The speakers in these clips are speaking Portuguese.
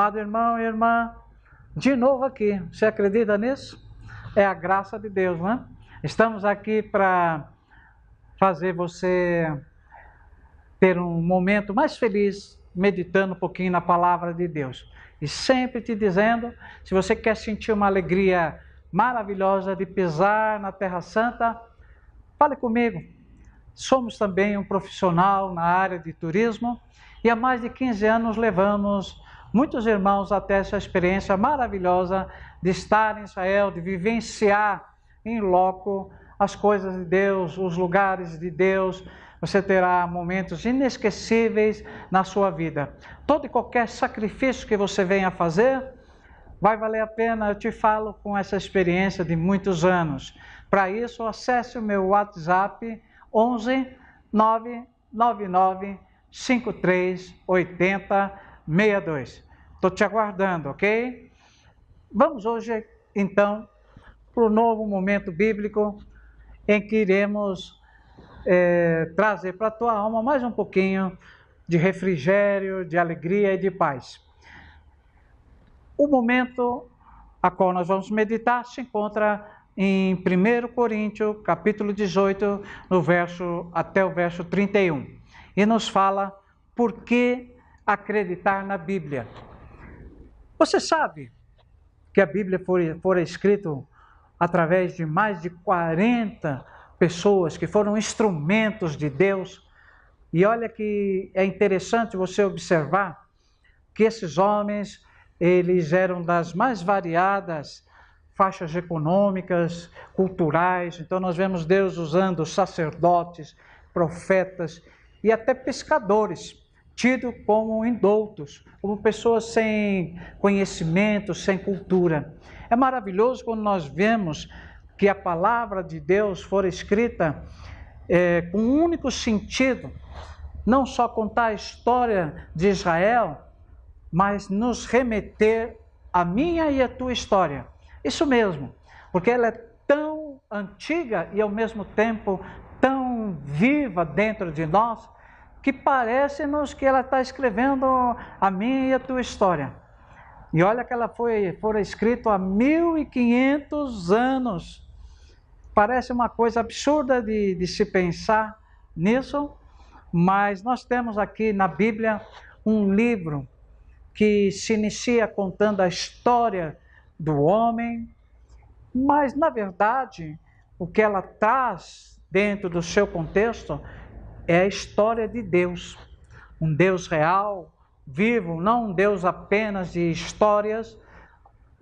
Amado irmão e irmã, de novo aqui, você acredita nisso? É a graça de Deus, né? Estamos aqui para fazer você ter um momento mais feliz, meditando um pouquinho na palavra de Deus. E sempre te dizendo, se você quer sentir uma alegria maravilhosa de pisar na Terra Santa, fale comigo. Somos também um profissional na área de turismo e há mais de 15 anos levamos muitos irmãos até essa experiência maravilhosa de estar em Israel, de vivenciar em loco as coisas de Deus, os lugares de Deus. Você terá momentos inesquecíveis na sua vida. Todo e qualquer sacrifício que você venha fazer, vai valer a pena. Eu te falo com essa experiência de muitos anos. Para isso, acesse o meu WhatsApp 11 999 53 80 62. Estou te aguardando, ok? Vamos hoje, então, para o novo momento bíblico em que iremos trazer para a tua alma mais um pouquinho de refrigério, de alegria e de paz. O momento a qual nós vamos meditar se encontra em 1 Coríntios, capítulo 18, até o verso 31. E nos fala por que acreditar na Bíblia. Você sabe que a Bíblia foi escrita através de mais de 40 pessoas que foram instrumentos de Deus. E olha que é interessante você observar que esses homens, eles eram das mais variadas faixas econômicas, culturais. Então nós vemos Deus usando sacerdotes, profetas e até pescadores, tidos como indoutos, como pessoas sem conhecimento, sem cultura. É maravilhoso quando nós vemos que a palavra de Deus for escrita com um único sentido, não só contar a história de Israel, mas nos remeter à minha e à tua história. Isso mesmo, porque ela é tão antiga e ao mesmo tempo tão viva dentro de nós, que parece-nos que ela está escrevendo a minha e a tua história. E olha que ela foi escrita há 1500 anos. Parece uma coisa absurda de se pensar nisso, mas nós temos aqui na Bíblia um livro que se inicia contando a história do homem, mas na verdade o que ela traz dentro do seu contexto é a história de Deus, um Deus real, vivo, não um Deus apenas de histórias,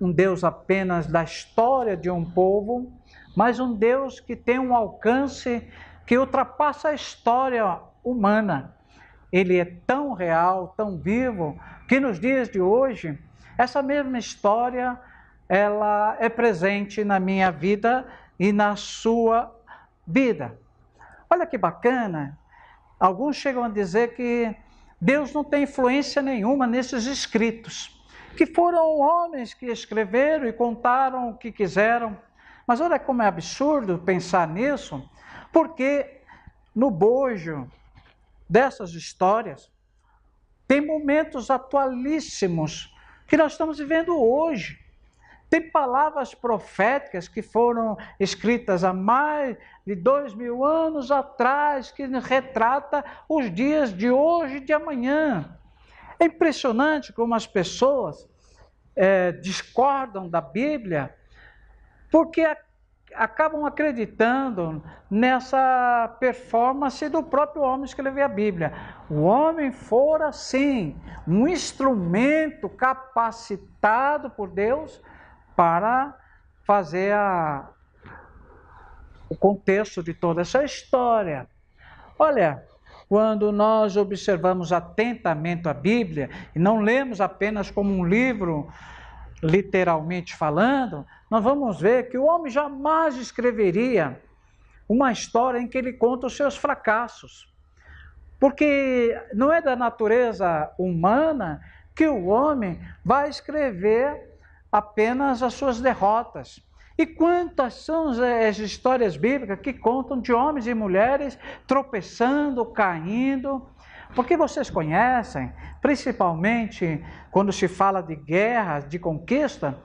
um Deus apenas da história de um povo, mas um Deus que tem um alcance que ultrapassa a história humana. Ele é tão real, tão vivo, que nos dias de hoje, essa mesma história, ela é presente na minha vida e na sua vida. Olha que bacana, alguns chegam a dizer que Deus não tem influência nenhuma nesses escritos, que foram homens que escreveram e contaram o que quiseram. Mas olha como é absurdo pensar nisso, porque no bojo dessas histórias tem momentos atualíssimos que nós estamos vivendo hoje. Tem palavras proféticas que foram escritas há mais de 2000 anos atrás, que retrata os dias de hoje e de amanhã. É impressionante como as pessoas discordam da Bíblia, porque acabam acreditando nessa performance do próprio homem escrever a Bíblia. O homem fora, sim, um instrumento capacitado por Deus para fazer o contexto de toda essa história. Olha, quando nós observamos atentamente a Bíblia, e não lemos apenas como um livro, literalmente falando, nós vamos ver que o homem jamais escreveria uma história em que ele conta os seus fracassos. Porque não é da natureza humana que o homem vai escrever apenas as suas derrotas. E quantas são as histórias bíblicas que contam de homens e mulheres tropeçando, caindo, Porque vocês conhecem, principalmente quando se fala de guerras, de conquista,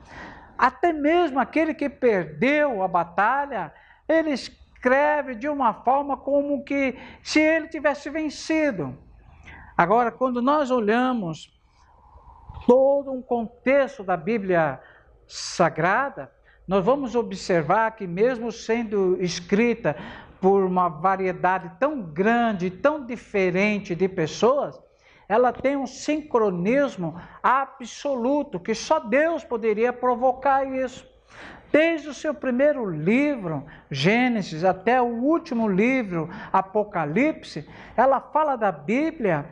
até mesmo aquele que perdeu a batalha, ele escreve de uma forma como que se ele tivesse vencido. Agora, quando nós olhamos todo um contexto da Bíblia Sagrada, nós vamos observar que mesmo sendo escrita por uma variedade tão grande, tão diferente de pessoas, ela tem um sincronismo absoluto, que só Deus poderia provocar isso. Desde o seu primeiro livro, Gênesis, até o último livro, Apocalipse, ela fala da Bíblia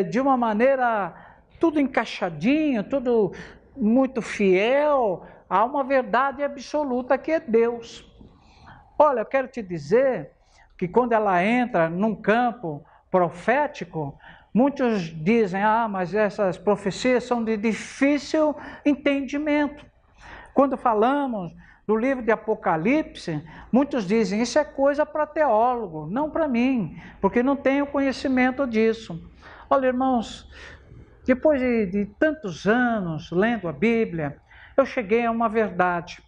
de uma maneira tudo encaixadinho, tudo muito fiel a uma verdade absoluta que é Deus. Olha, eu quero te dizer que quando ela entra num campo profético, muitos dizem, mas essas profecias são de difícil entendimento. Quando falamos do livro de Apocalipse, muitos dizem, isso é coisa para teólogo, não para mim, porque não tenho conhecimento disso. Olha, irmãos, depois de tantos anos lendo a Bíblia, eu cheguei a uma verdade.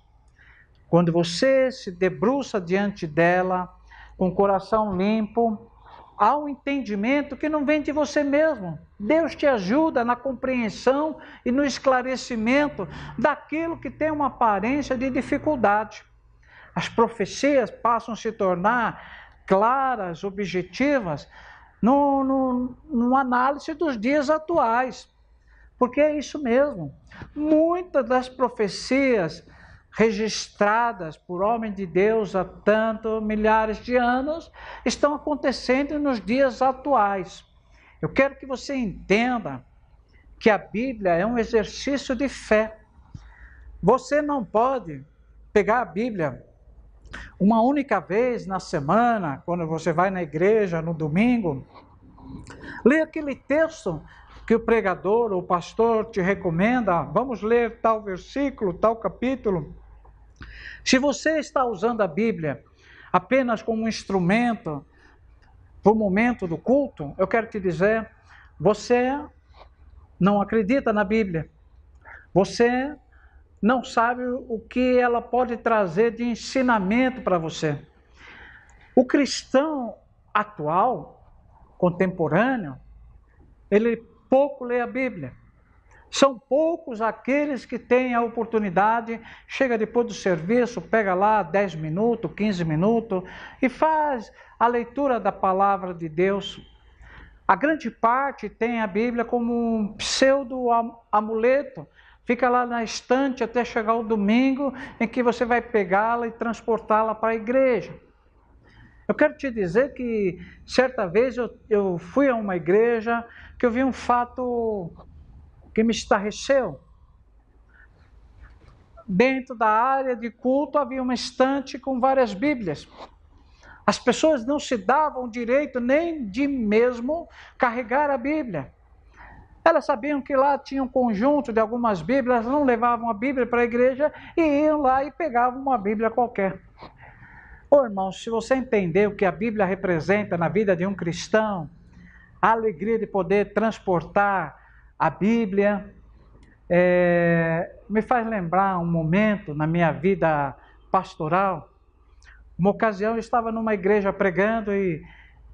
Quando você se debruça diante dela, com o coração limpo, há um entendimento que não vem de você mesmo. Deus te ajuda na compreensão e no esclarecimento daquilo que tem uma aparência de dificuldade. As profecias passam a se tornar claras, objetivas, numa análise dos dias atuais. Porque é isso mesmo. Muitas das profecias registradas por homem de Deus há tantos milhares de anos estão acontecendo nos dias atuais. Eu quero que você entenda que a Bíblia é um exercício de fé. Você não pode pegar a Bíblia uma única vez na semana, quando você vai na igreja no domingo, ler aquele texto que o pregador ou o pastor te recomenda, vamos ler tal versículo, tal capítulo. Se você está usando a Bíblia apenas como um instrumento para o momento do culto, eu quero te dizer, você não acredita na Bíblia. Você não sabe o que ela pode trazer de ensinamento para você. O cristão atual, contemporâneo, ele pouco lê a Bíblia. São poucos aqueles que têm a oportunidade, chega depois do serviço, pega lá 10 minutos, 15 minutos e faz a leitura da palavra de Deus. A grande parte tem a Bíblia como um pseudo-amuleto, fica lá na estante até chegar o domingo em que você vai pegá-la e transportá-la para a igreja. Eu quero te dizer que certa vez eu fui a uma igreja que eu vi um fato que me estarreceu. Dentro da área de culto havia uma estante com várias Bíblias. As pessoas não se davam o direito nem de mesmo carregar a Bíblia. Elas sabiam que lá tinha um conjunto de algumas Bíblias, não levavam a Bíblia para a igreja e iam lá e pegavam uma Bíblia qualquer. Irmãos, se você entender o que a Bíblia representa na vida de um cristão, a alegria de poder transportar a Bíblia, me faz lembrar um momento na minha vida pastoral. Uma ocasião eu estava numa igreja pregando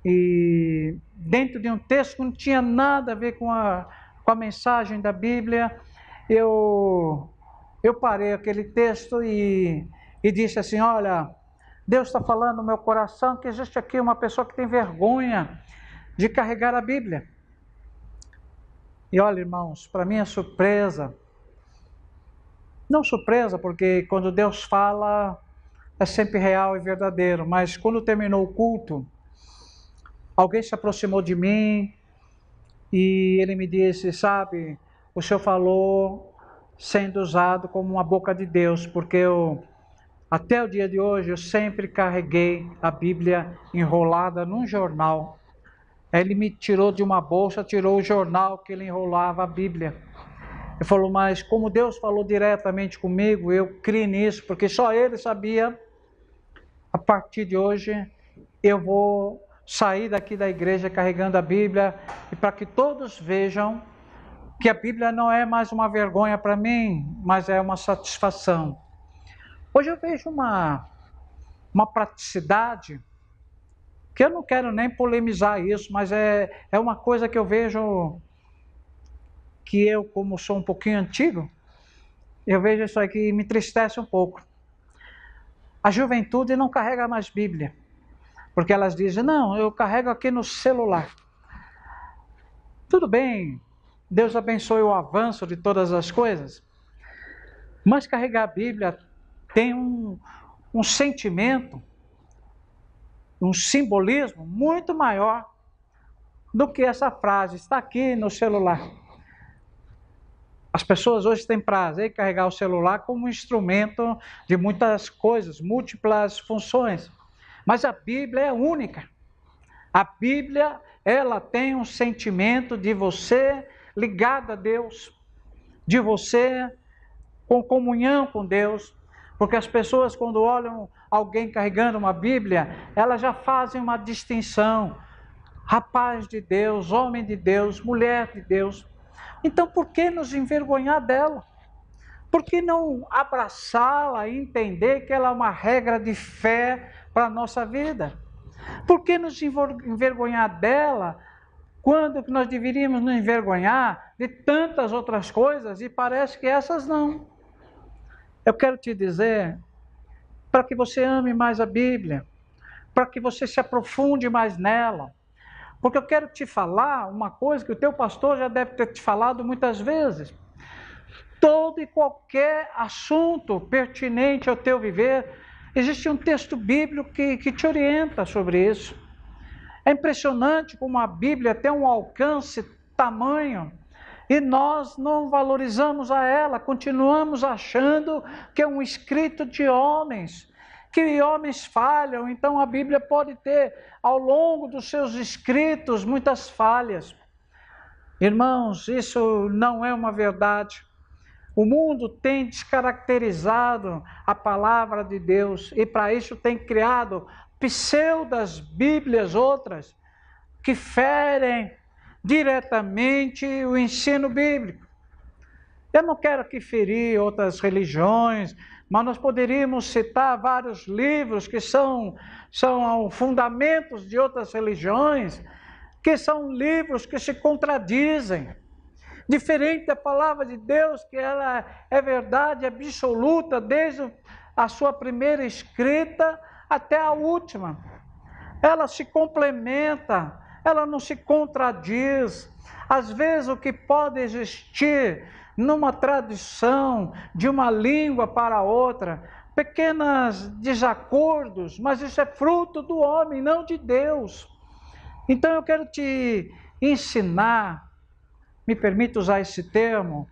e dentro de um texto que não tinha nada a ver com a mensagem da Bíblia, eu parei aquele texto e disse assim, olha, Deus está falando no meu coração que existe aqui uma pessoa que tem vergonha de carregar a Bíblia. E olha, irmãos, para minha surpresa, não surpresa, porque quando Deus fala é sempre real e verdadeiro, mas quando terminou o culto, alguém se aproximou de mim e ele me disse, sabe, o senhor falou sendo usado como uma boca de Deus, porque até o dia de hoje eu sempre carreguei a Bíblia enrolada num jornal. Ele me tirou de uma bolsa, tirou o jornal que ele enrolava a Bíblia. Ele falou, mas como Deus falou diretamente comigo, eu criei nisso, porque só ele sabia. A partir de hoje, eu vou sair daqui da igreja carregando a Bíblia e para que todos vejam que a Bíblia não é mais uma vergonha para mim, mas é uma satisfação. Hoje eu vejo uma praticidade, que eu não quero nem polemizar isso, mas é uma coisa que eu vejo, que eu, como sou um pouquinho antigo, eu vejo isso aqui e me entristece um pouco. A juventude não carrega mais Bíblia, porque elas dizem, não, eu carrego aqui no celular. Tudo bem, Deus abençoe o avanço de todas as coisas, mas carregar a Bíblia tem um sentimento, um simbolismo muito maior do que essa frase, está aqui no celular. As pessoas hoje têm prazer em carregar o celular como um instrumento de muitas coisas, múltiplas funções. Mas a Bíblia é única. A Bíblia, ela tem um sentimento de você ligado a Deus, de você com comunhão com Deus, porque as pessoas, quando olham alguém carregando uma Bíblia, elas já fazem uma distinção. Rapaz de Deus, homem de Deus, mulher de Deus. Então, por que nos envergonhar dela? Por que não abraçá-la e entender que ela é uma regra de fé para a nossa vida? Por que nos envergonhar dela quando nós deveríamos nos envergonhar de tantas outras coisas e parece que essas não? Eu quero te dizer, para que você ame mais a Bíblia, para que você se aprofunde mais nela, porque eu quero te falar uma coisa que o teu pastor já deve ter te falado muitas vezes. Todo e qualquer assunto pertinente ao teu viver, existe um texto bíblico que te orienta sobre isso. É impressionante como a Bíblia tem um alcance tamanho e nós não valorizamos a ela, continuamos achando que é um escrito de homens, que homens falham, então a Bíblia pode ter, ao longo dos seus escritos, muitas falhas. Irmãos, isso não é uma verdade. O mundo tem descaracterizado a palavra de Deus e para isso tem criado pseudas Bíblias outras que ferem diretamente o ensino bíblico. Eu não quero aqui ferir outras religiões, mas nós poderíamos citar vários livros que são fundamentos de outras religiões, que são livros que se contradizem. Diferente da palavra de Deus, que ela é verdade absoluta, desde a sua primeira escrita até a última. Ela se complementa, ela não se contradiz. Às vezes o que pode existir numa tradução de uma língua para outra, pequenos desacordos, mas isso é fruto do homem, não de Deus. Então eu quero te ensinar, me permite usar esse termo,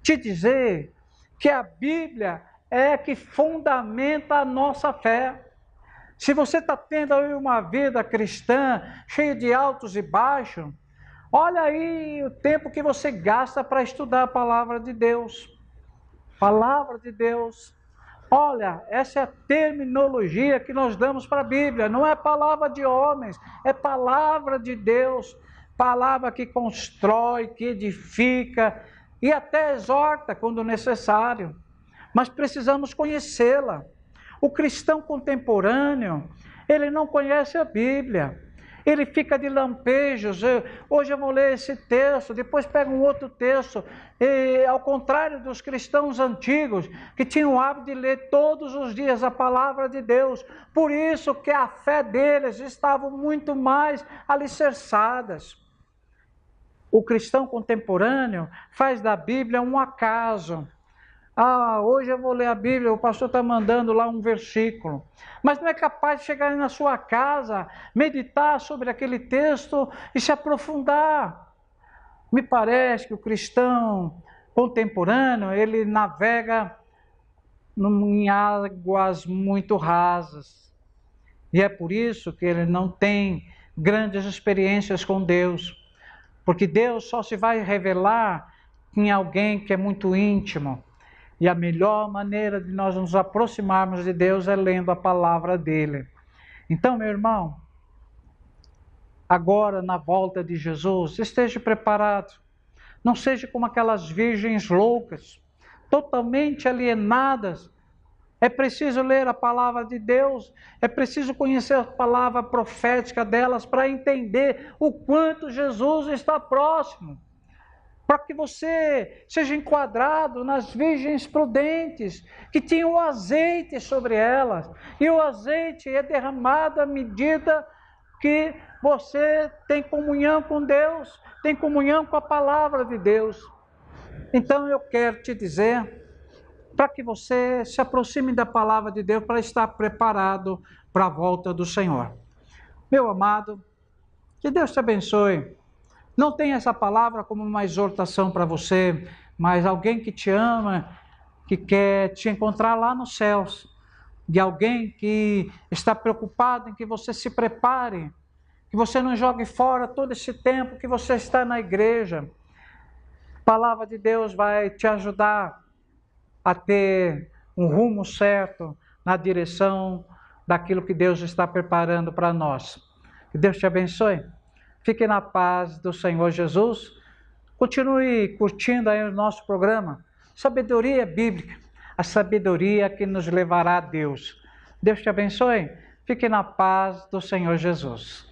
te dizer que a Bíblia é que fundamenta a nossa fé. Se você está tendo aí uma vida cristã cheia de altos e baixos, olha aí o tempo que você gasta para estudar a palavra de Deus. Palavra de Deus. Olha, essa é a terminologia que nós damos para a Bíblia. Não é palavra de homens, é palavra de Deus. Palavra que constrói, que edifica e até exorta quando necessário. Mas precisamos conhecê-la. O cristão contemporâneo, ele não conhece a Bíblia. Ele fica de lampejos. Hoje eu vou ler esse texto, depois pego um outro texto. E, ao contrário dos cristãos antigos, que tinham o hábito de ler todos os dias a palavra de Deus. Por isso que a fé deles estava muito mais alicerçadas. O cristão contemporâneo faz da Bíblia um acaso. Hoje eu vou ler a Bíblia, o pastor está mandando lá um versículo. Mas não é capaz de chegar na sua casa, meditar sobre aquele texto e se aprofundar. Me parece que o cristão contemporâneo, ele navega em águas muito rasas. E é por isso que ele não tem grandes experiências com Deus. Porque Deus só se vai revelar em alguém que é muito íntimo. E a melhor maneira de nós nos aproximarmos de Deus é lendo a palavra dele. Então, meu irmão, agora na volta de Jesus. Esteja preparado. Não seja como aquelas virgens loucas, totalmente alienadas. É preciso ler a palavra de Deus, é preciso conhecer a palavra profética delas para entender o quanto Jesus está próximo. Para que você seja enquadrado nas virgens prudentes, que tinham o azeite sobre elas, e o azeite é derramado à medida que você tem comunhão com Deus, tem comunhão com a palavra de Deus. Então eu quero te dizer, para que você se aproxime da palavra de Deus, para estar preparado para a volta do Senhor. Meu amado, que Deus te abençoe. Não tenha essa palavra como uma exortação para você, mas alguém que te ama, que quer te encontrar lá nos céus, de alguém que está preocupado em que você se prepare, que você não jogue fora todo esse tempo que você está na igreja. A palavra de Deus vai te ajudar a ter um rumo certo na direção daquilo que Deus está preparando para nós. Que Deus te abençoe. Fique na paz do Senhor Jesus. Continue curtindo aí o nosso programa. Sabedoria Bíblica, a sabedoria que nos levará a Deus. Deus te abençoe. Fique na paz do Senhor Jesus.